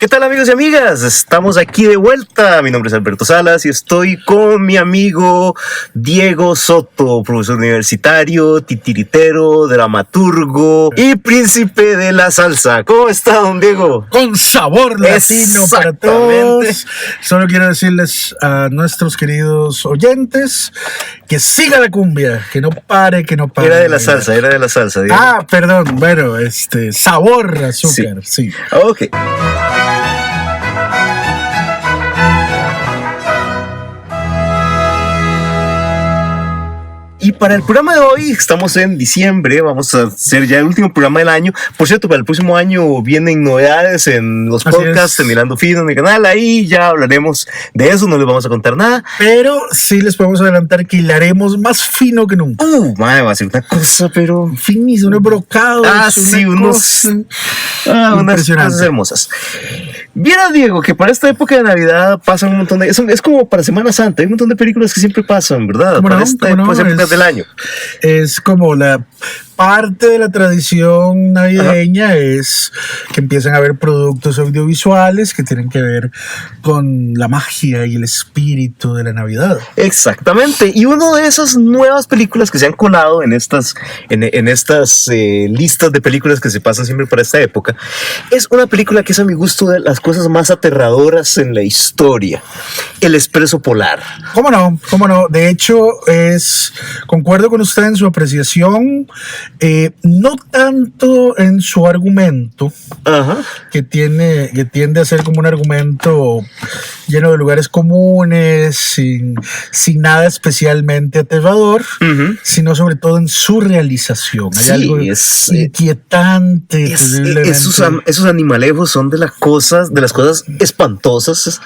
¿Qué tal, amigos y amigas? Estamos aquí de vuelta. Mi nombre es Alberto Salas y estoy con mi amigo Diego Soto, profesor universitario, titiritero, dramaturgo y príncipe de la salsa. ¿Cómo está, don Diego? Con sabor latino para todos. Solo quiero decirles a nuestros queridos oyentes que siga la cumbia, que no pare, que no pare. Era de la salsa, Diego. Ah, perdón, bueno, sabor azúcar, sí. Ok. Y para el programa de hoy, estamos en diciembre, vamos a hacer ya el último programa del año. Por cierto, para el próximo año vienen novedades en los podcasts, en Mirando Fino, en mi canal. Ahí ya hablaremos de eso, no les vamos a contar nada. Pero sí les podemos adelantar que hilaremos más fino que nunca. Madre, va a ser una cosa, pero... Finis, unos brocados. Sí, unas cosas hermosas. Viera, Diego, que para esta época de Navidad pasan un montón de... Es como para Semana Santa, hay un montón de películas que siempre pasan, ¿verdad? Para esta época del año. Es como la parte de la tradición navideña, es que empiezan a haber productos audiovisuales que tienen que ver con la magia y el espíritu de la Navidad. Exactamente. Y una de esas nuevas películas que se han colado en estas listas de películas que se pasan siempre para esta época es una película que es, a mi gusto, de las cosas más aterradoras en la historia: El Expreso Polar. ¿Cómo no? ¿Cómo no? De hecho, concuerdo con usted en su apreciación, no tanto en su argumento, que tiende a ser como un argumento lleno de lugares comunes, sin nada especialmente aterrador, sino sobre todo en su realización. Hay algo inquietante. Esos animalejos son de las cosas espantosas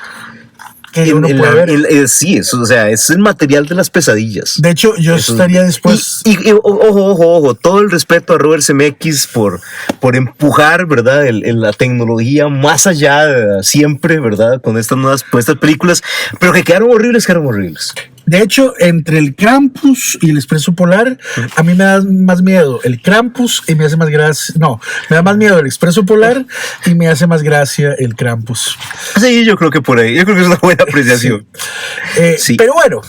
que uno puede ver. Sí, eso, o sea, es el material de las pesadillas. De hecho, yo estaría después... Y ojo, todo el respeto a Robert Zemeckis por empujar, ¿verdad?, la tecnología más allá siempre, ¿verdad?, con estas películas, pero que quedaron horribles. De hecho, entre el Krampus y el Expreso Polar, a mí me da más miedo el Krampus y me hace más gracia... No, me da más miedo el Expreso Polar y me hace más gracia el Krampus. Sí, yo creo que por ahí. Yo creo que es una buena apreciación. Sí. Pero bueno,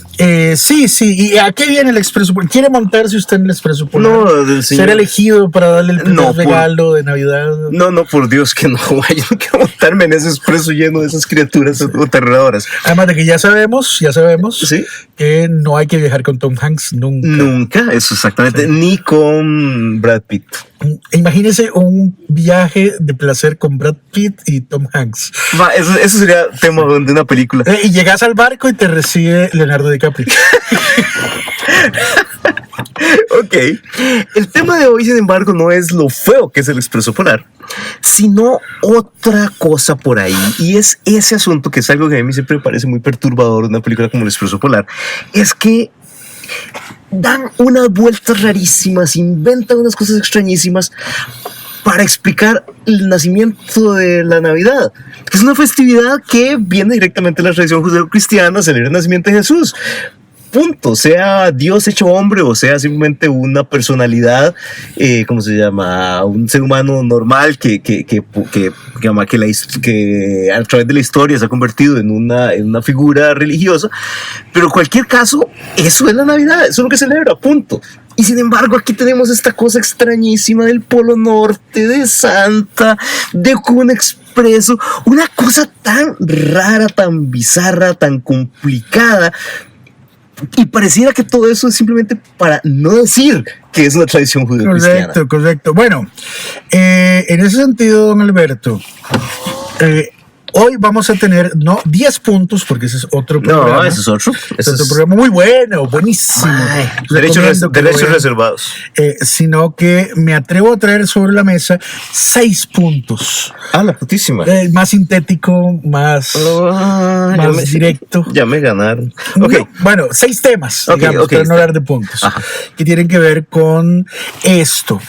sí. ¿Y a qué viene el Expreso Polar? ¿Quiere montarse usted en el Expreso Polar? No, del señor... ¿Ser elegido para darle el primer regalo de Navidad? No, por Dios que no. Yo no quiero montarme en ese expreso lleno de esas criaturas aterradoras. Además de que ya sabemos... ¿Sí? Que no hay que viajar con Tom Hanks nunca. Eso exactamente, ni con Brad Pitt. Imagínese un viaje de placer con Brad Pitt y Tom Hanks. Eso sería tema de una película. Y llegas al barco y te recibe Leonardo DiCaprio. Ok. El tema de hoy, sin embargo, no es lo feo que es el Expreso Polar, sino otra cosa por ahí. Y es ese asunto que es algo que a mí siempre me parece muy perturbador de una película como El Expreso Polar. Es que dan unas vueltas rarísimas, inventan unas cosas extrañísimas para explicar el nacimiento de la Navidad. Es una festividad que viene directamente de la tradición judeocristiana, celebra el nacimiento de Jesús. Punto, sea Dios hecho hombre o sea simplemente una personalidad, ¿cómo se llama? Un ser humano normal que a través de la historia se ha convertido en una figura religiosa. Pero en cualquier caso, eso es la Navidad, eso es lo que celebra, punto. Y sin embargo, aquí tenemos esta cosa extrañísima del Polo Norte, de Santa, de un expreso, una cosa tan rara, tan bizarra, tan complicada. Y pareciera que todo eso es simplemente para no decir que es una tradición judeocristiana. Correcto. Bueno, en ese sentido, don Alberto, hoy vamos a tener, no 10 puntos, porque ese es otro programa. No, ese es otro. Es otro programa muy bueno, buenísimo. Derechos reservados. Sino que me atrevo a traer sobre la mesa 6 puntos. La putísima. Más sintético, más directo. Ya me ganaron. Okay. Bueno, 6 temas, digamos, para no hablar de puntos, que tienen que ver con esto.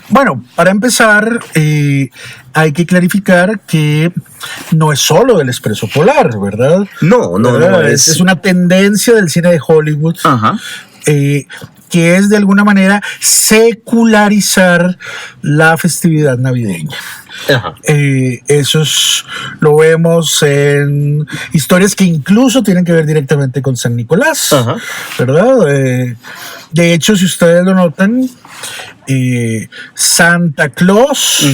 Bueno, para empezar, hay que clarificar que no es solo del Expreso Polar, ¿verdad? No. Es una tendencia del cine de Hollywood que es de alguna manera secularizar la festividad navideña. Lo vemos en historias que incluso tienen que ver directamente con San Nicolás, ¿verdad? De hecho, si ustedes lo notan, Santa Claus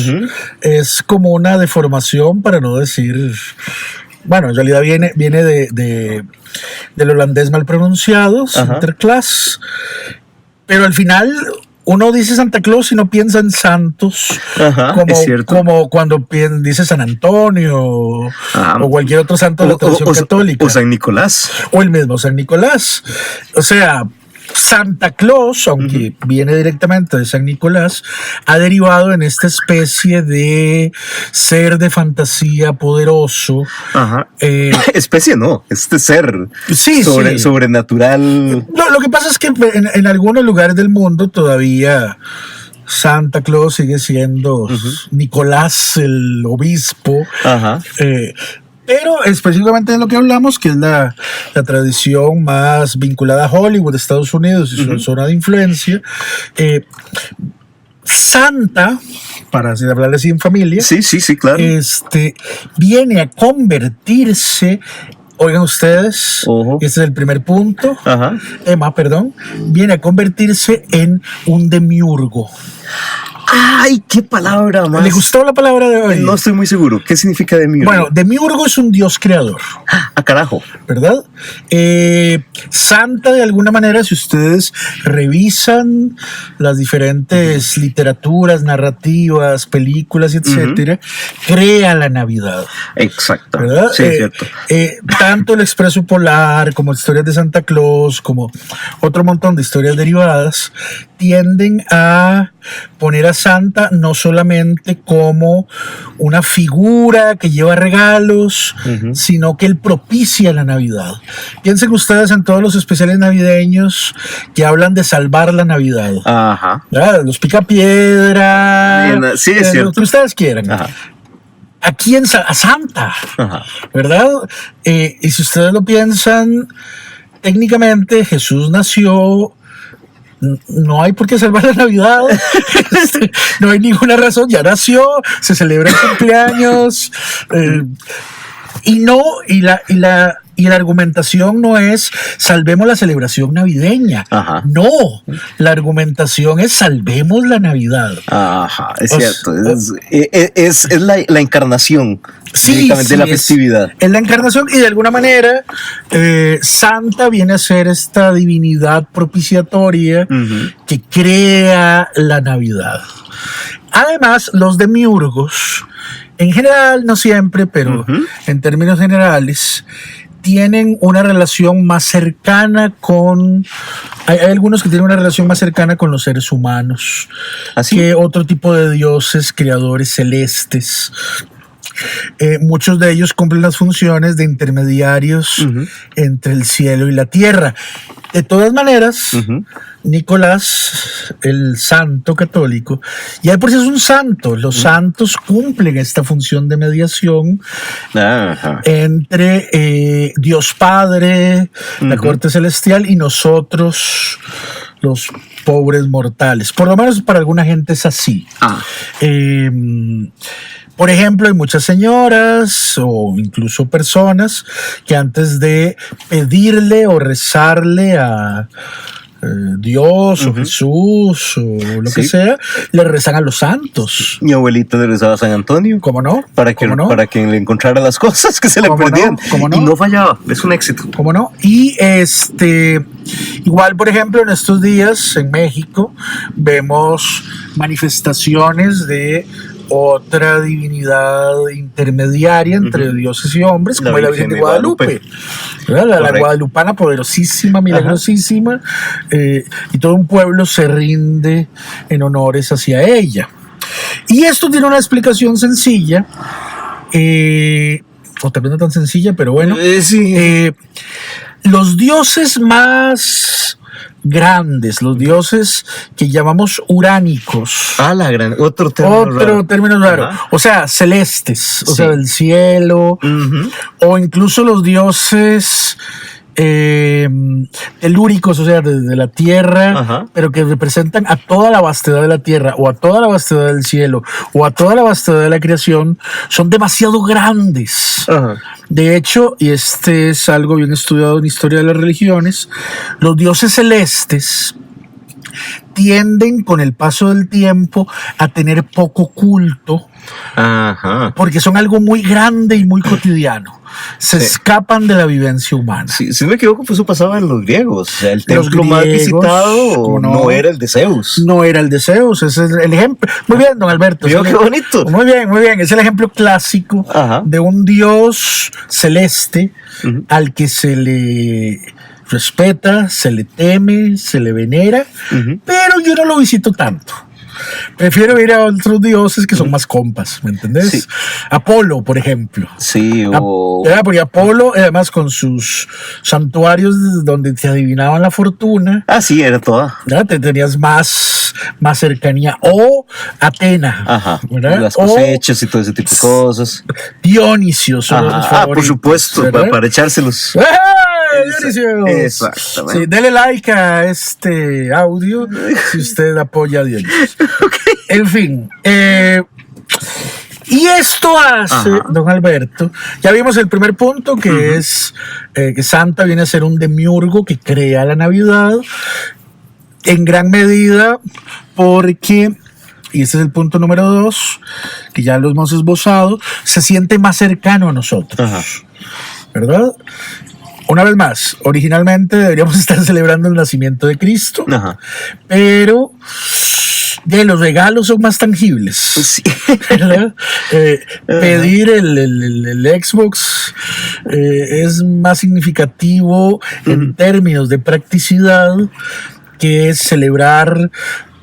es como una deformación, para no decir... Bueno, en realidad viene del holandés mal pronunciado, Sinterklaas, pero al final uno dice Santa Claus y no piensa en santos, como cuando dice San Antonio o cualquier otro santo de la tradición católica. O San Nicolás. O el mismo San Nicolás. O sea, Santa Claus, aunque viene directamente de San Nicolás, ha derivado en esta especie de ser de fantasía poderoso. Especie no, este ser sobrenatural. No, lo que pasa es que en algunos lugares del mundo todavía Santa Claus sigue siendo Nicolás el obispo. Pero específicamente de lo que hablamos, que es la tradición más vinculada a Hollywood, Estados Unidos y su zona de influencia, Santa, para hablar así en familia, sí, claro. Viene a convertirse, oigan ustedes, este es el primer punto, viene a convertirse en un demiurgo. ¡Ay, qué palabra más! ¿Le gustó la palabra de hoy? No estoy muy seguro. ¿Qué significa demiurgo? Bueno, demiurgo es un dios creador. ¡Ah, carajo! ¿Verdad? Santa, de alguna manera, si ustedes revisan las diferentes literaturas, narrativas, películas, etcétera, crea la Navidad. Exacto. ¿Verdad? Sí, es cierto. Tanto el Expreso Polar, como historias de Santa Claus, como otro montón de historias derivadas, tienden a poner a Santa no solamente como una figura que lleva regalos, sino que él propicia la Navidad. Piensen ustedes en todos los especiales navideños que hablan de salvar la Navidad. Los Picapiedra, sí, es cierto. Lo que ustedes quieran. Aquí a Santa, ¿verdad? Y si ustedes lo piensan, técnicamente Jesús nació... No hay por qué salvar la Navidad. No hay ninguna razón. Ya nació, se celebra el cumpleaños. Y la argumentación no es salvemos la celebración navideña. No, la argumentación es salvemos la Navidad. Es cierto. Es la encarnación de la festividad. Es la encarnación, y de alguna manera Santa viene a ser esta divinidad propiciatoria que crea la Navidad. Además, los demiurgos, en general, no siempre, pero en términos generales, tienen una relación más cercana con... Hay algunos que tienen una relación más cercana con los seres humanos que otro tipo de dioses, creadores celestes. Muchos de ellos cumplen las funciones de intermediarios entre el cielo y la tierra. De todas maneras, Nicolás, el santo católico, ya de por sí es un santo. Los santos cumplen esta función de mediación entre Dios Padre, la corte celestial, y nosotros, los pobres mortales. Por lo menos para alguna gente es así. Por ejemplo, hay muchas señoras o incluso personas que antes de pedirle o rezarle a Dios o Jesús o lo que sea, le rezan a los santos. Mi abuelita le rezaba a San Antonio. ¿Cómo no? Para que le encontrara las cosas que se le perdían. ¿Cómo no? Y no fallaba. Es un éxito. ¿Cómo no? Y igual, por ejemplo, en estos días en México vemos manifestaciones de otra divinidad intermediaria entre dioses y hombres, como la Virgen de Guadalupe. La guadalupana poderosísima, milagrosísima, y todo un pueblo se rinde en honores hacia ella. Y esto tiene una explicación sencilla, o tal vez no tan sencilla, pero bueno. Los dioses más grandes, los dioses que llamamos uránicos. Otro término raro. O sea, celestes, o sea, del cielo, o incluso los dioses telúricos, o sea, de la tierra, pero que representan a toda la vastedad de la tierra, o a toda la vastedad del cielo, o a toda la vastedad de la creación, son demasiado grandes. De hecho, y este es algo bien estudiado en historia de las religiones, los dioses celestes tienden con el paso del tiempo a tener poco culto, porque son algo muy grande y muy cotidiano. Se escapan de la vivencia humana. Sí, si no me equivoco, pues eso pasaba en los griegos. O sea, el templo más visitado no era el de Zeus. No era el de Zeus, ese es el ejemplo. Muy bien, don Alberto. Qué bonito. Muy bien. Es el ejemplo clásico de un dios celeste al que se le respeta, se le teme, se le venera, pero yo no lo visito tanto. Prefiero ir a otros dioses que son más compas, ¿me entendés? Sí. Apolo, por ejemplo. Sí, porque Apolo, además, con sus santuarios donde te adivinaban la fortuna. Sí, era toda. Te tenías más cercanía. O Atena. ¿verdad? Las cosechas y todo ese tipo de cosas. Dionisio son los favoritos. Por supuesto, para echárselos. Dionisio. Exactamente. Sí, dele like a este audio si usted apoya a Dionisio. En fin, y esto hace, don Alberto, ya vimos el primer punto, que es que Santa viene a ser un demiurgo que crea la Navidad, en gran medida porque, y este es el punto número 2, que ya lo hemos esbozado, se siente más cercano a nosotros, ¿verdad? Una vez más, originalmente deberíamos estar celebrando el nacimiento de Cristo, pero los regalos son más tangibles. Sí. Pedir el Xbox es más significativo en términos de practicidad que celebrar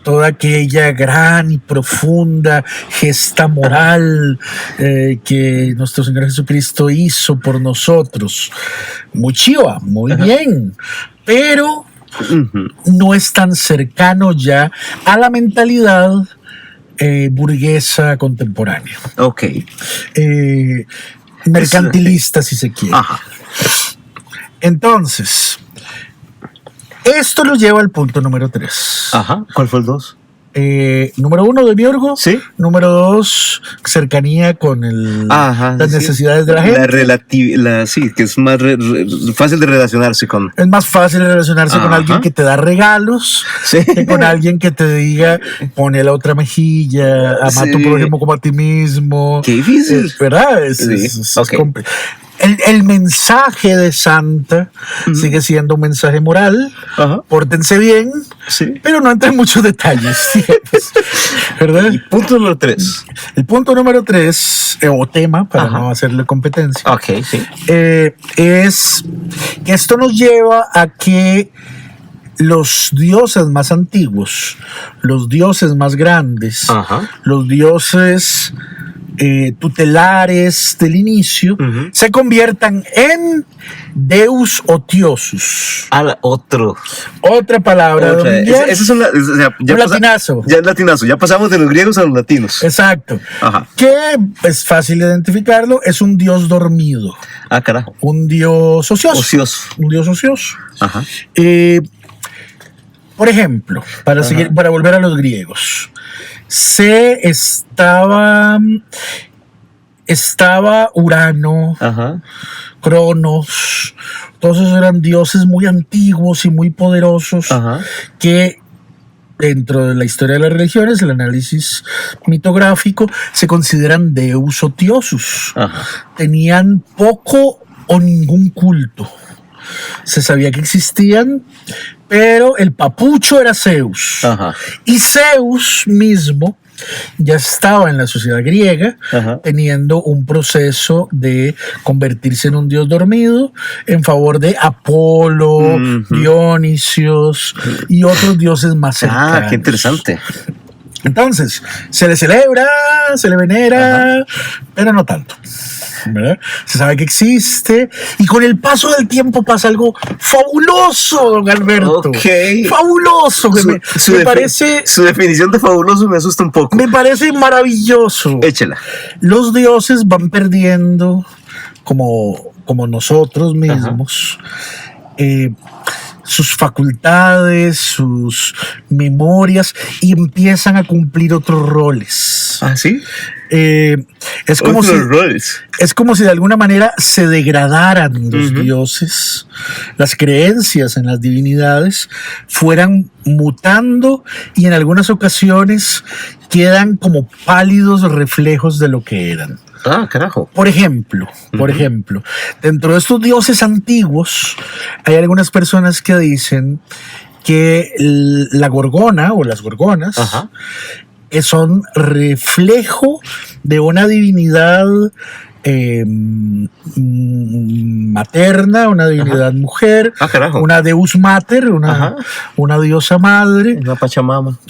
toda aquella gran y profunda gesta moral que nuestro Señor Jesucristo hizo por nosotros. Muy chiva, muy bien, pero no es tan cercano ya a la mentalidad burguesa contemporánea. Mercantilista, si se quiere. Entonces, esto nos lleva al punto número 3. ¿Cuál fue el 2? Número 1, demiurgo. Sí. Número 2, cercanía con las necesidades de la gente. Sí, que es más fácil de relacionarse con. Es más fácil de relacionarse con alguien que te da regalos que con alguien que te diga, pone la otra mejilla, ama a tu prójimo como a ti mismo. Qué difícil. ¿Verdad? Es el mensaje de Santa sigue siendo un mensaje moral. Pórtense bien, pero no entra en muchos detalles. ¿Verdad? Y punto número 3. El punto número 3, o tema, para no hacerle competencia, es que esto nos lleva a que los dioses más antiguos, los dioses más grandes, los dioses tutelares del inicio, se conviertan en Deus Otiosus. Otra palabra. Eso es un latinazo. Ya es latinazo. Ya pasamos de los griegos a los latinos. Exacto. Que es fácil identificarlo. Es un dios dormido. Carajo. Un dios ocioso. Un dios ocioso. Por ejemplo, para volver a los griegos, estaba Urano, Cronos, todos esos eran dioses muy antiguos y muy poderosos que dentro de la historia de las religiones, el análisis mitográfico, se consideran Deus Otiosus. Tenían poco o ningún culto. Se sabía que existían, pero el papucho era Zeus. Y Zeus mismo ya estaba en la sociedad griega teniendo un proceso de convertirse en un dios dormido en favor de Apolo, Dionisios y otros dioses más cercanos. Qué interesante. Entonces, se le celebra, se le venera, pero no tanto, ¿verdad? Se sabe que existe y con el paso del tiempo pasa algo fabuloso, don Alberto. Fabuloso. Me parece. Su definición de fabuloso me asusta un poco. Me parece maravilloso. Échela. Los dioses van perdiendo, como nosotros mismos, sus facultades, sus memorias, y empiezan a cumplir otros roles. ¿Ah, sí? Es como si de alguna manera se degradaran los dioses, las creencias en las divinidades fueran mutando, y en algunas ocasiones quedan como pálidos reflejos de lo que eran. Ah, carajo. Por ejemplo, dentro de estos dioses antiguos hay algunas personas que dicen que la gorgona o las gorgonas son reflejo de una divinidad materna, una divinidad mujer, una Deus Mater, una diosa madre,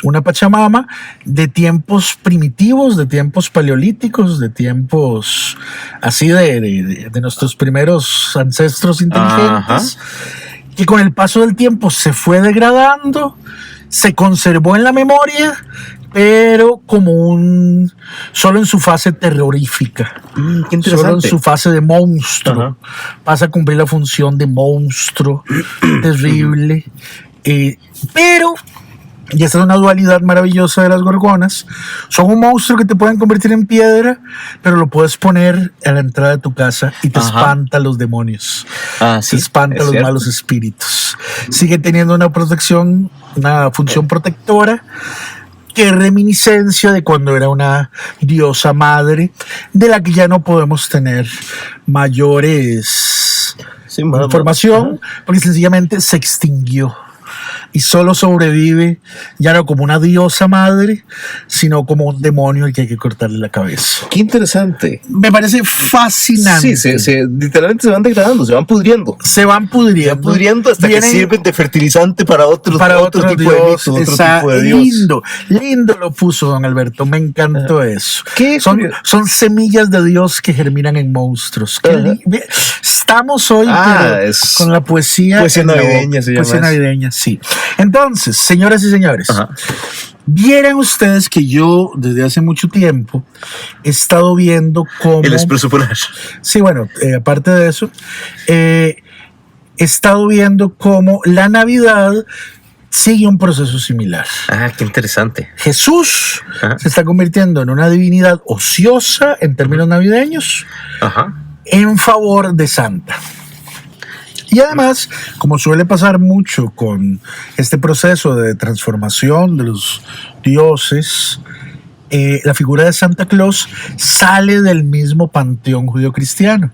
una Pachamama de tiempos primitivos, de tiempos paleolíticos, de tiempos así de nuestros primeros ancestros inteligentes, que con el paso del tiempo se fue degradando, se conservó en la memoria, pero solo en su fase terrorífica, solo en su fase de monstruo. Pasa a cumplir la función de monstruo terrible, pero, y esta es una dualidad maravillosa de las gorgonas, son un monstruo que te pueden convertir en piedra, pero lo puedes poner a la entrada de tu casa y te espanta a los demonios, te espanta a los malos espíritus. Sigue teniendo una protección, una función protectora, que reminiscencia de cuando era una diosa madre, de la que ya no podemos tener mayores información, porque sencillamente se extinguió y solo sobrevive ya no como una diosa madre, sino como un demonio al que hay que cortarle la cabeza. Qué interesante. Me parece fascinante. Sí, literalmente se van degradando, se van pudriendo. Se van pudriendo hasta que sirven de fertilizante para otro tipo de dios. Lindo lo puso don Alberto, me encantó eso. Son semillas de Dios que germinan en monstruos. Estamos hoy con la poesía navideña. Poesía navideña, sí. Entonces, señoras y señores, vieran ustedes que yo desde hace mucho tiempo he estado viendo cómo... El Expreso Polar. Sí, bueno, aparte de eso, he estado viendo cómo la Navidad sigue un proceso similar. Ah, qué interesante. Jesús se está convirtiendo en una divinidad ociosa en términos navideños, en favor de Santa. Y además, como suele pasar mucho con este proceso de transformación de los dioses, la figura de Santa Claus sale del mismo panteón judío-cristiano.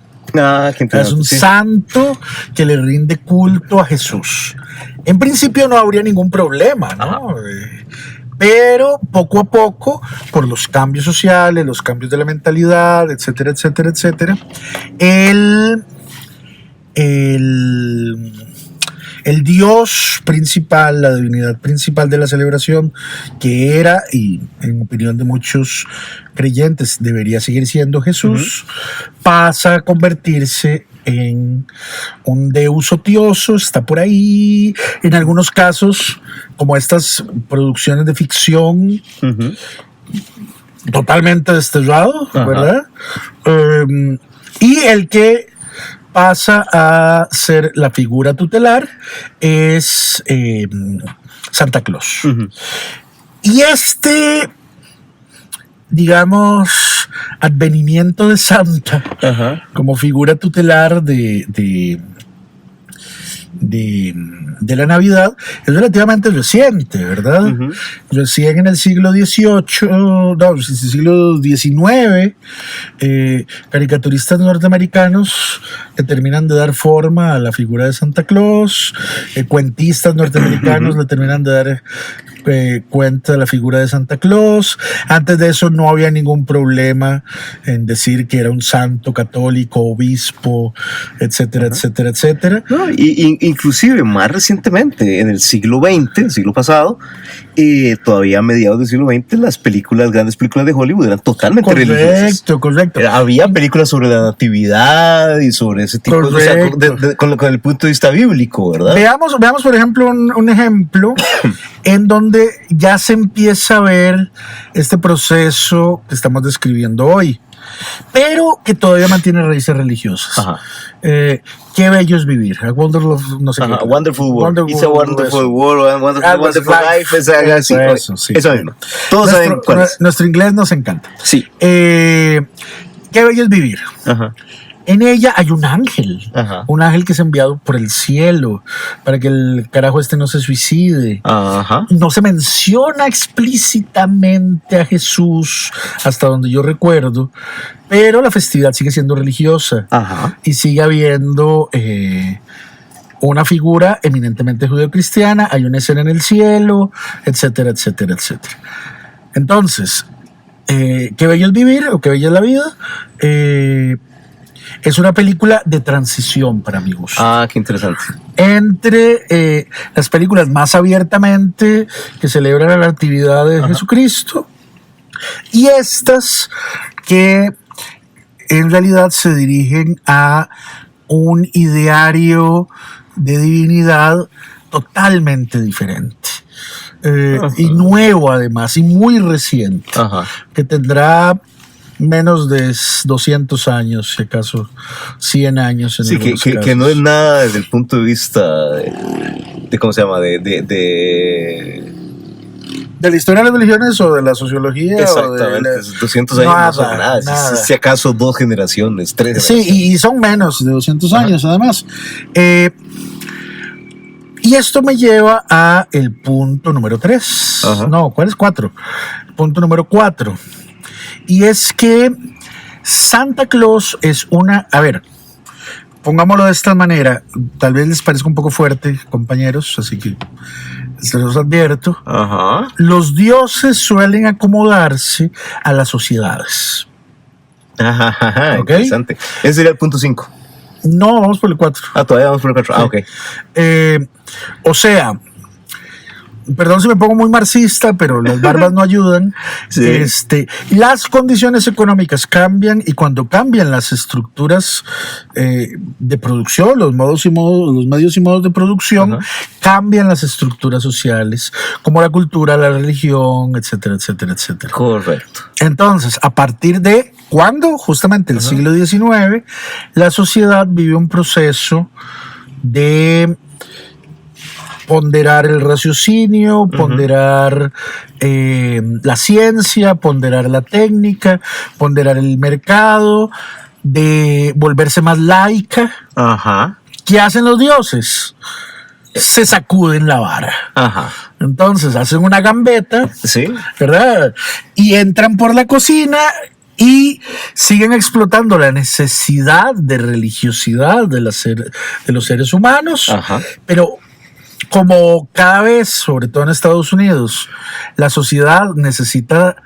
Es un santo que le rinde culto a Jesús. En principio no habría ningún problema, ¿no? Pero poco a poco, por los cambios sociales, los cambios de la mentalidad, etcétera, etcétera, etcétera, el dios principal, la divinidad principal de la celebración, que era, y en opinión de muchos creyentes debería seguir siendo Jesús, pasa a convertirse en un deus otioso, está por ahí, en algunos casos, como estas producciones de ficción, totalmente desterrado, ¿verdad? Y el que pasa a ser la figura tutelar es Santa Claus. Y digamos, advenimiento de Santa como figura tutelar de la Navidad es relativamente reciente, ¿verdad? Recién en el siglo XIX, caricaturistas norteamericanos le terminan de dar forma a la figura de Santa Claus, cuentistas norteamericanos le terminan de dar cuenta de la figura de Santa Claus. Antes de eso no había ningún problema en decir que era un santo católico, obispo, etcétera, etcétera, etcétera. No, inclusive más recientemente, en el siglo XX, el siglo pasado, todavía a mediados del siglo XX, las grandes películas de Hollywood eran totalmente religiosas. Correcto. Había películas sobre la natividad y sobre ese tipo de cosas, con el punto de vista bíblico, ¿verdad? Veamos por ejemplo, un ejemplo en donde ya se empieza a ver este proceso que estamos describiendo hoy. pero que todavía mantiene raíces religiosas. Ajá. Qué bello es vivir. A Wonderful, no sé qué. Wonderful World. It's a wonderful world. Wonderful life. Eso mismo. Todos saben cuál es. Nuestro inglés nos encanta. Sí. Qué bello es vivir. Ajá. En ella hay un ángel. Ajá. Un ángel que es enviado por el cielo para que el carajo no se suicide. Ajá. No se menciona explícitamente a Jesús hasta donde yo recuerdo, pero la festividad sigue siendo religiosa. Ajá. Y sigue habiendo una figura eminentemente judeocristiana, hay una escena en el cielo, etcétera, etcétera, etcétera. Entonces, qué bello es vivir o qué bella es la vida. Es una película de transición para mi gusto. Ah, qué interesante. Entre las películas más abiertamente que celebran la actividad de Jesucristo y estas que en realidad se dirigen a un ideario de divinidad totalmente diferente. Y nuevo además, y muy reciente, que tendrá menos de 200 años, si acaso 100 años en algunos casos. Que no es nada desde el punto de vista de ¿cómo se llama? De la historia de las religiones o de la sociología. Exactamente, 200 años no son nada. Si acaso 2 generaciones, 3 generaciones. Sí, y son menos de 200 años además. Y esto me lleva a el punto número 3. No, ¿cuál es 4? Punto número 4. Y es que Santa Claus es una... A ver, pongámoslo de esta manera. Tal vez les parezca un poco fuerte, compañeros, así que se los advierto. Ajá. Los dioses suelen acomodarse a las sociedades. Ajá, ¿okay? Interesante. Ese sería el punto 5. No, vamos por el 4. Ah, todavía vamos por el 4. Sí. Ok. O sea... Perdón si me pongo muy marxista, pero las barbas no ayudan. Sí. Las condiciones económicas cambian y cuando cambian las estructuras de producción, los medios y modos de producción, cambian las estructuras sociales, como la cultura, la religión, etcétera, etcétera, etcétera. Correcto. Entonces, a partir de ¿cuándo? Justamente el siglo XIX, la sociedad vive un proceso de ponderar el raciocinio, ponderar la ciencia, ponderar la técnica, ponderar el mercado, de volverse más laica. Ajá. ¿Qué hacen los dioses? Se sacuden la vara. Ajá. Entonces hacen una gambeta, sí, ¿verdad? Y entran por la cocina y siguen explotando la necesidad de religiosidad de los seres humanos. Ajá. Pero como cada vez, sobre todo en Estados Unidos, la sociedad necesita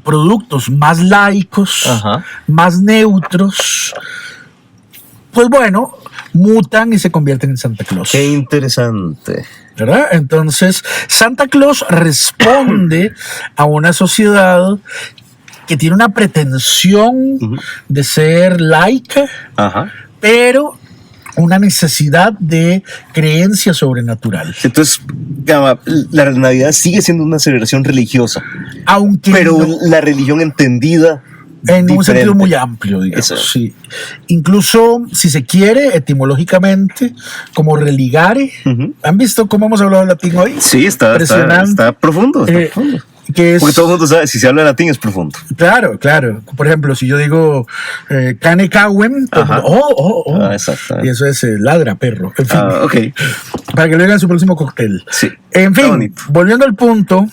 productos más laicos, más neutros, pues bueno, mutan y se convierten en Santa Claus. Qué interesante. ¿Verdad? Entonces, Santa Claus responde a una sociedad que tiene una pretensión de ser laica, pero una necesidad de creencia sobrenatural. Entonces, la Navidad sigue siendo una celebración religiosa, pero la religión entendida en un sentido muy amplio, digamos. Sí. Incluso, si se quiere, etimológicamente, como religare. ¿Han visto cómo hemos hablado latín hoy? Sí, está profundo. Que es, porque todo el mundo sabe, si se habla latín es profundo. Claro, claro. Por ejemplo, si yo digo cane cagüen, exacto. Y eso es ladra, perro. En fin, okay. Para que lo digan en su próximo cóctel. Sí. En fin, volviendo al punto,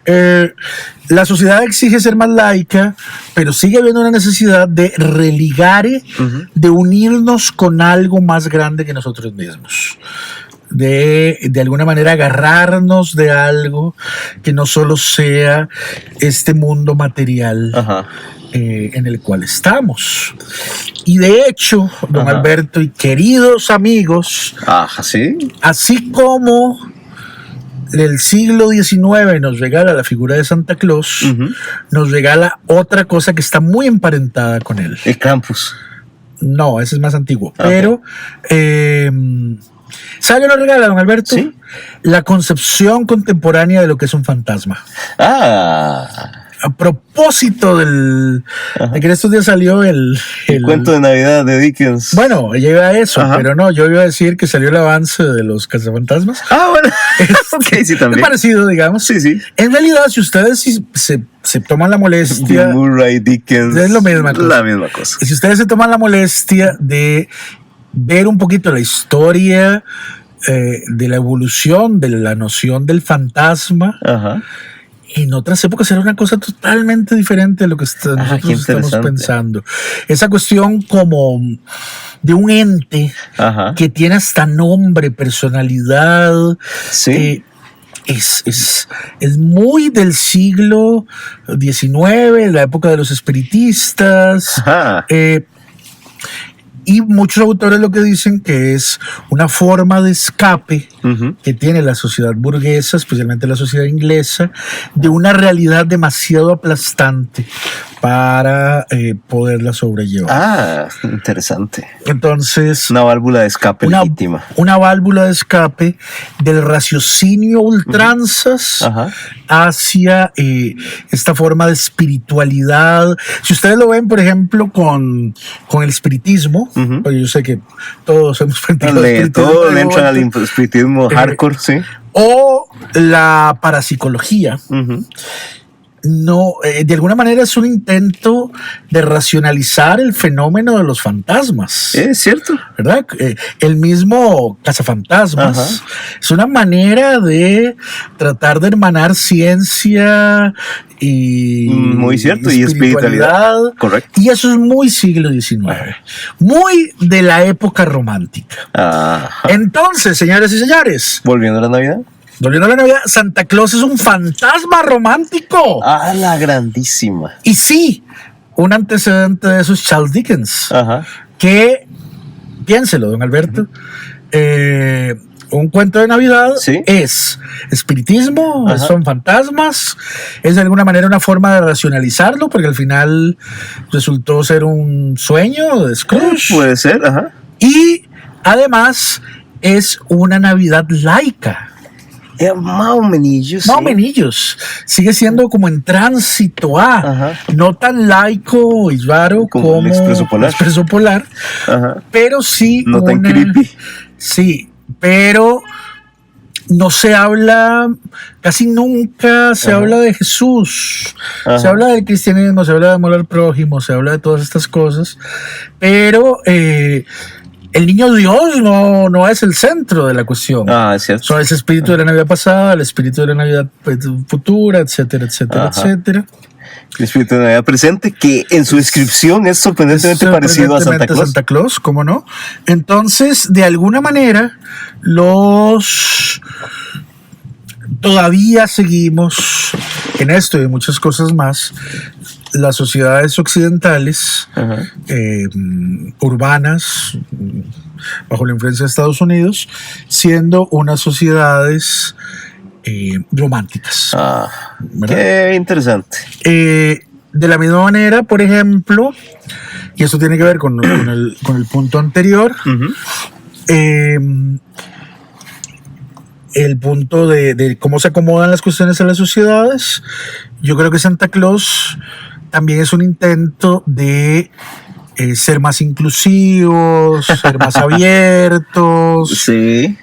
la sociedad exige ser más laica, pero sigue habiendo una necesidad de religare, de unirnos con algo más grande que nosotros mismos. De alguna manera agarrarnos de algo que no solo sea este mundo material en el cual estamos. Y de hecho, don Alberto y queridos amigos, así como el siglo XIX nos regala la figura de Santa Claus, nos regala otra cosa que está muy emparentada con él. El Krampus. No, ese es más antiguo. Pero ¿sabe qué nos regala, don Alberto? ¿Sí? La concepción contemporánea de lo que es un fantasma. A propósito de que en estos días salió el cuento de Navidad de Dickens. Bueno, llega a eso, pero no, yo iba a decir que salió el avance de los cazafantasmas. Bueno. Ok, sí, también. Es parecido, digamos. Sí. En realidad, si ustedes se toman la molestia... Bill Murray, Dickens. Es la misma cosa. Si ustedes se toman la molestia de ver un poquito la historia de la evolución de la noción del fantasma... En otras épocas era una cosa totalmente diferente de lo que nosotros estamos pensando. Esa cuestión como de un ente que tiene hasta nombre, personalidad. Sí. Es muy del siglo XIX, la época de los espiritistas. Y muchos autores lo que dicen que es una forma de escape que tiene la sociedad burguesa, especialmente la sociedad inglesa, de una realidad demasiado aplastante para poderla sobrellevar. Interesante. Entonces, una válvula de escape legítima. Una válvula de escape del raciocinio ultranzas hacia esta forma de espiritualidad. Si ustedes lo ven, por ejemplo, con el espiritismo, porque yo sé que todos hemos practicado espiritismo. Todos entran al espiritismo hardcore, sí. O la parapsicología. No, de alguna manera es un intento de racionalizar el fenómeno de los fantasmas. Es cierto. ¿Verdad? El mismo cazafantasmas es una manera de tratar de hermanar ciencia y muy cierto, y espiritualidad. Correcto. Y eso es muy siglo XIX, muy de la época romántica. Entonces, señores y señores, volviendo a la Navidad, Santa Claus es un fantasma romántico. La grandísima. Y sí, un antecedente de eso es Charles Dickens. Que, piénselo, don Alberto, un cuento de Navidad es espiritismo, son fantasmas, es de alguna manera una forma de racionalizarlo, porque al final resultó ser un sueño de Scrooge. Puede ser, Y además es una Navidad laica. Más o menos. Sigue siendo como en tránsito no tan laico y raro como el Expreso Polar. Pero sí no tan creepy. Sí, pero no se habla, casi nunca se habla de Jesús. Se habla del cristianismo, se habla de amor al prójimo, se habla de todas estas cosas, pero el niño Dios no es el centro de la cuestión. Es cierto. Son ese espíritu de la Navidad pasada, el espíritu de la Navidad futura, etcétera, etcétera. El espíritu de Navidad presente, que en su descripción es sorprendentemente parecido a Santa Claus. ¿Cómo no? Entonces, de alguna manera, todavía seguimos en esto y en muchas cosas más. Las sociedades occidentales, urbanas, bajo la influencia de Estados Unidos, siendo unas sociedades románticas. Qué interesante. De la misma manera, por ejemplo, y esto tiene que ver con el punto anterior, el punto de cómo se acomodan las cuestiones en las sociedades. Yo creo que Santa Claus también es un intento de ser más inclusivos, ser más abiertos. Sí.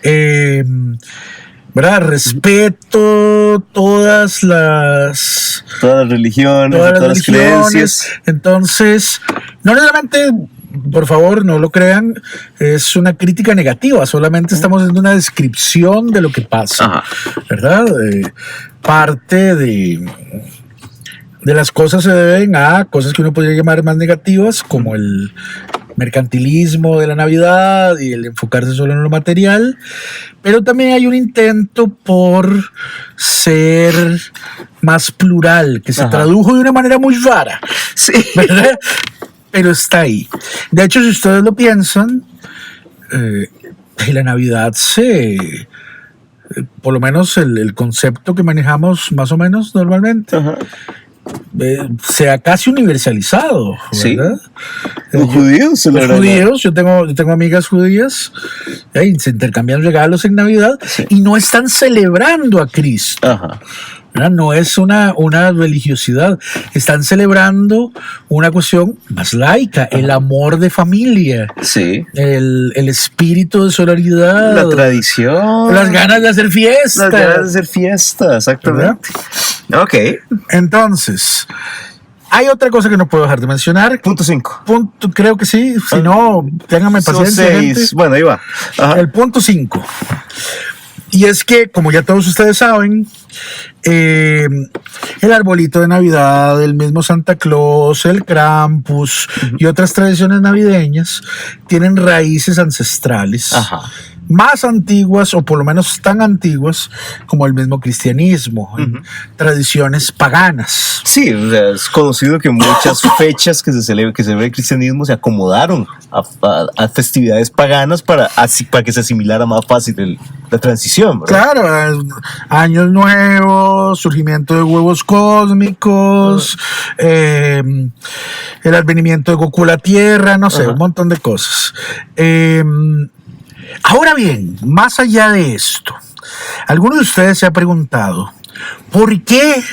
¿Verdad? Respeto todas las religiones, todas las creencias. Entonces, no necesariamente, por favor, no lo crean, es una crítica negativa, solamente estamos haciendo una descripción de lo que pasa, ¿verdad? Parte de las cosas se deben a cosas que uno podría llamar más negativas, como el mercantilismo de la Navidad y el enfocarse solo en lo material, pero también hay un intento por ser más plural, que se tradujo de una manera muy rara, ¿verdad? Pero está ahí. De hecho, si ustedes lo piensan, la Navidad por lo menos el concepto que manejamos más o menos normalmente, se ha casi universalizado, ¿verdad? Los judíos, yo tengo amigas judías, se intercambian regalos en Navidad y no están celebrando a Cristo, ¿verdad? No es una religiosidad. Están celebrando una cuestión más laica, el amor de familia, sí, el espíritu de solidaridad, la tradición, las ganas de hacer fiesta. Las ganas de hacer fiesta, exactamente. ¿Verdad? Ok. Entonces, hay otra cosa que no puedo dejar de mencionar. Punto 5. Creo que sí. Si no, ténganme paciencia. 6. Bueno, ahí va. Ajá. El punto 5. Y es que, como ya todos ustedes saben, el arbolito de Navidad, el mismo Santa Claus, el Krampus y otras tradiciones navideñas tienen raíces ancestrales. Ajá. Más antiguas, o por lo menos tan antiguas como el mismo cristianismo, tradiciones paganas. Sí, o sea, es conocido que muchas fechas que se celebra el cristianismo se acomodaron a festividades paganas para que se asimilara más fácil la transición, ¿verdad? Claro, años nuevos, surgimiento de huevos cósmicos, el advenimiento de Goku a la Tierra, no sé, un montón de cosas. Ahora bien, más allá de esto, ¿alguno de ustedes se ha preguntado por qué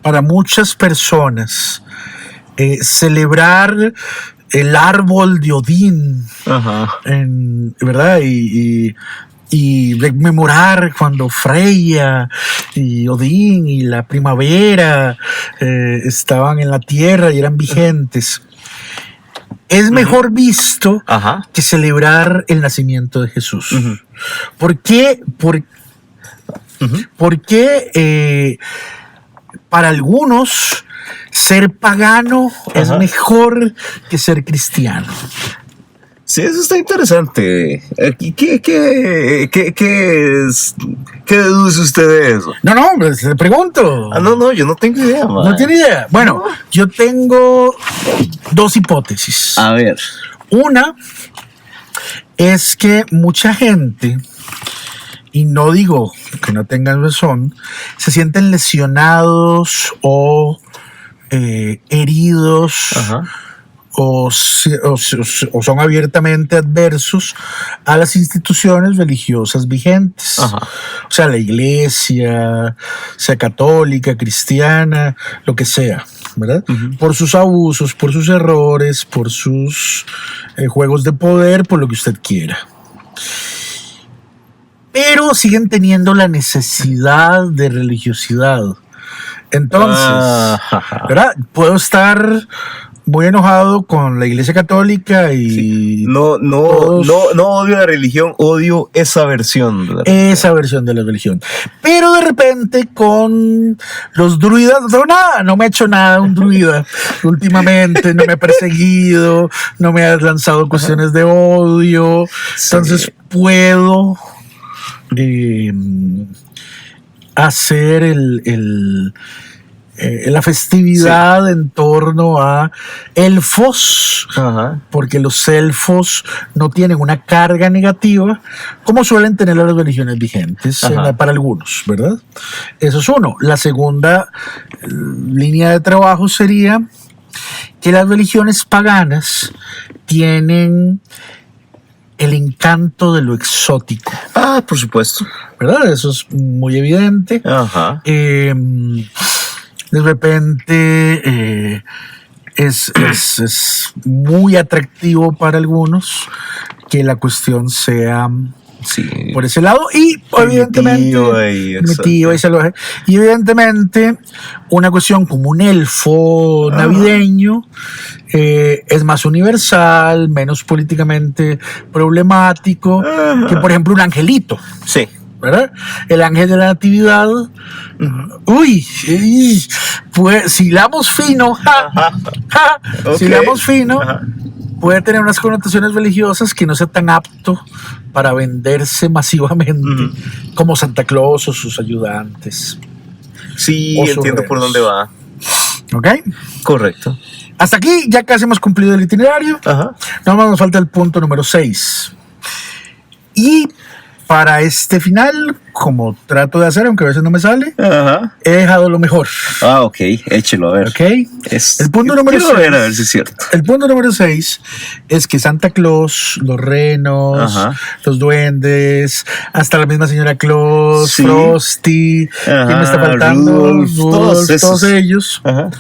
para muchas personas celebrar el árbol de Odín, ¿verdad? Y rememorar cuando Freya y Odín y la primavera estaban en la tierra y eran vigentes? Es mejor visto que celebrar el nacimiento de Jesús. ¿Por qué? Porque para algunos ser pagano es mejor que ser cristiano. Sí, eso está interesante. ¿Qué deduce usted de eso? No, pues le pregunto. No, yo no tengo idea, man. ¿No tiene idea? Bueno, yo tengo dos hipótesis. A ver. Una es que mucha gente, y no digo que no tengan razón, se sienten lesionados o heridos o son abiertamente adversos a las instituciones religiosas vigentes. O sea, la iglesia, sea católica, cristiana, lo que sea, ¿verdad? Por sus abusos, por sus errores, por sus juegos de poder, por lo que usted quiera. Pero siguen teniendo la necesidad de religiosidad. Entonces, ¿verdad? Puedo estar muy enojado con la Iglesia Católica y... Sí. No odio la religión, odio esa versión de la religión. Esa versión de la religión. Pero de repente con los druidas, no me ha hecho nada un druida últimamente, no me ha perseguido, no me ha lanzado cuestiones de odio. Entonces puedo hacer la festividad en torno a elfos, porque los elfos no tienen una carga negativa como suelen tener las religiones vigentes para algunos, ¿verdad? Eso es uno. La segunda línea de trabajo sería que las religiones paganas tienen el encanto de lo exótico. Por supuesto. ¿Verdad? Eso es muy evidente. De repente es muy atractivo para algunos que la cuestión sea por ese lado y evidentemente una cuestión como un elfo navideño es más universal, menos políticamente problemático que por ejemplo un angelito. Sí. ¿Verdad? El ángel de la natividad. Pues si hilamos fino, si hilamos fino, puede tener unas connotaciones religiosas que no sea tan apto para venderse masivamente como Santa Claus o sus ayudantes. Sí, entiendo por dónde va. ¿Ok? Correcto. Hasta aquí ya casi hemos cumplido el itinerario. Nada más nos falta el punto número 6. Y para este final, como trato de hacer, aunque a veces no me sale, Ajá. he dejado lo mejor. Ah, ok, échelo a ver. Ok. El punto número 6. A ver si es cierto. El punto número 6 es que Santa Claus, los renos, Ajá. los duendes, hasta la misma señora Claus, Sí. Frosty, Ajá, ¿quién me está faltando? Rudolph, Todos ellos Ajá.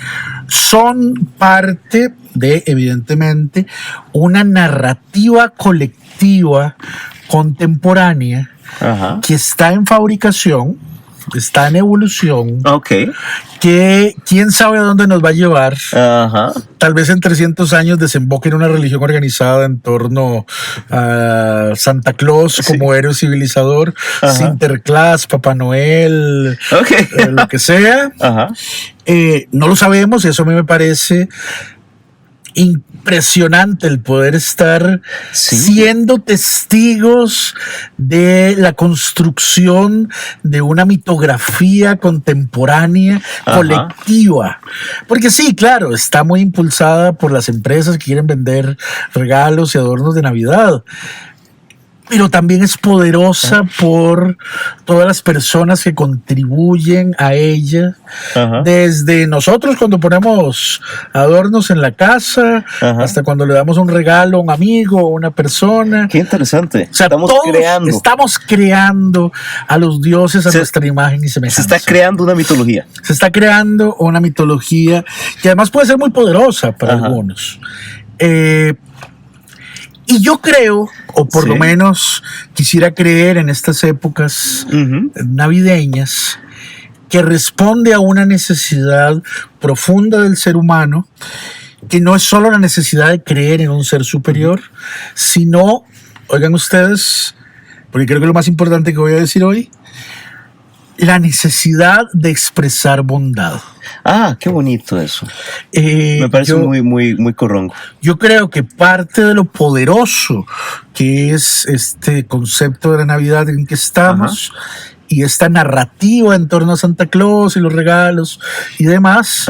son parte de, evidentemente, una narrativa colectiva contemporánea Ajá. que está en fabricación, está en evolución, Ok. que quién sabe a dónde nos va a llevar. Ajá. Tal vez en 300 años desemboque en una religión organizada en torno a Santa Claus como héroe civilizador, Ajá. Sinterklaas, Papá Noel, Ok. lo que sea. Ajá. No lo sabemos y eso a mí me parece impresionante el poder estar siendo testigos de la construcción de una mitografía contemporánea colectiva. Porque sí, claro, está muy impulsada por las empresas que quieren vender regalos y adornos de Navidad, pero también es poderosa por todas las personas que contribuyen a ella. Ajá. Desde nosotros cuando ponemos adornos en la casa, ajá, hasta cuando le damos un regalo a un amigo o una persona. Qué interesante. O sea, estamos creando a los dioses a nuestra imagen y semejanza. Se está creando una mitología. Se está creando una mitología que además puede ser muy poderosa para algunos. Y yo creo, o por lo menos quisiera creer en estas épocas navideñas, que responde a una necesidad profunda del ser humano, que no es solo la necesidad de creer en un ser superior, sino, oigan ustedes, porque creo que es lo más importante que voy a decir hoy, la necesidad de expresar bondad. Ah, qué bonito eso. Me parece muy corrongo. Yo creo que parte de lo poderoso que es este concepto de la Navidad en que estamos, y esta narrativa en torno a Santa Claus y los regalos y demás,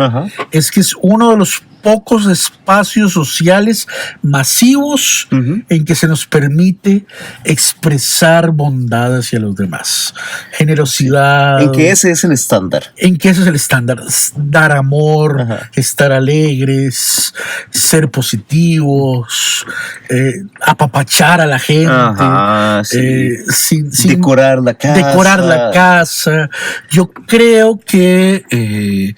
es que es uno de los pocos espacios sociales masivos en que se nos permite expresar bondad hacia los demás. Generosidad. En que ese es el estándar. En que ese es el estándar. Dar amor, estar alegres, ser positivos, apapachar a la gente, sin decorar la casa. Decorar la casa. Yo creo que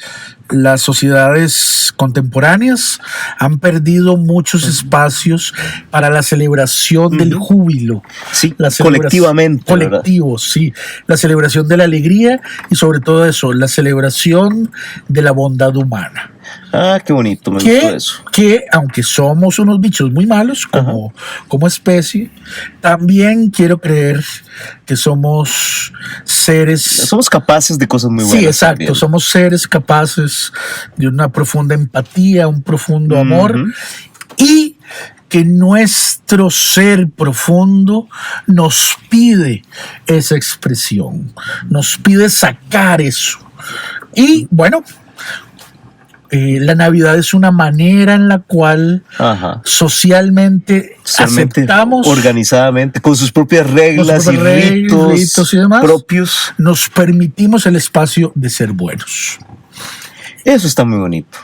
las sociedades contemporáneas han perdido muchos espacios para la celebración del júbilo. Sí, colectivamente. Colectivo, sí. La celebración de la alegría y sobre todo eso, la celebración de la bondad humana. Ah, qué bonito, me gustó eso. Que aunque somos unos bichos muy malos como especie, también quiero creer que somos seres... Somos capaces de cosas muy buenas. Sí, exacto. También. Somos seres capaces de una profunda empatía, un profundo amor y que nuestro ser profundo nos pide esa expresión, nos pide sacar eso. Y bueno, la Navidad es una manera en la cual socialmente aceptamos, organizadamente, con sus propias reglas y ritos y demás, propios, nos permitimos el espacio de ser buenos. Eso está muy bonito.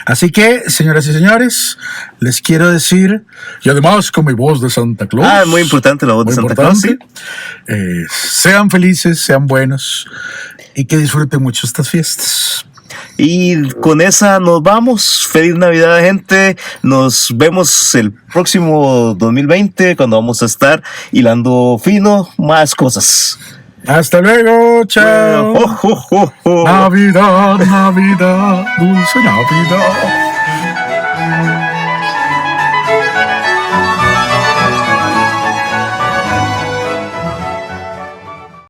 Así que, señoras y señores, les quiero decir, y además con mi voz de Santa Claus. Ah, muy importante la voz de Santa Claus. ¿Sí? Sean felices, sean buenos y que disfruten mucho estas fiestas. Y con esa nos vamos. Feliz Navidad, gente. Nos vemos el próximo 2020 cuando vamos a estar hilando fino más cosas. Hasta luego, chao. Navidad, Navidad, dulce Navidad.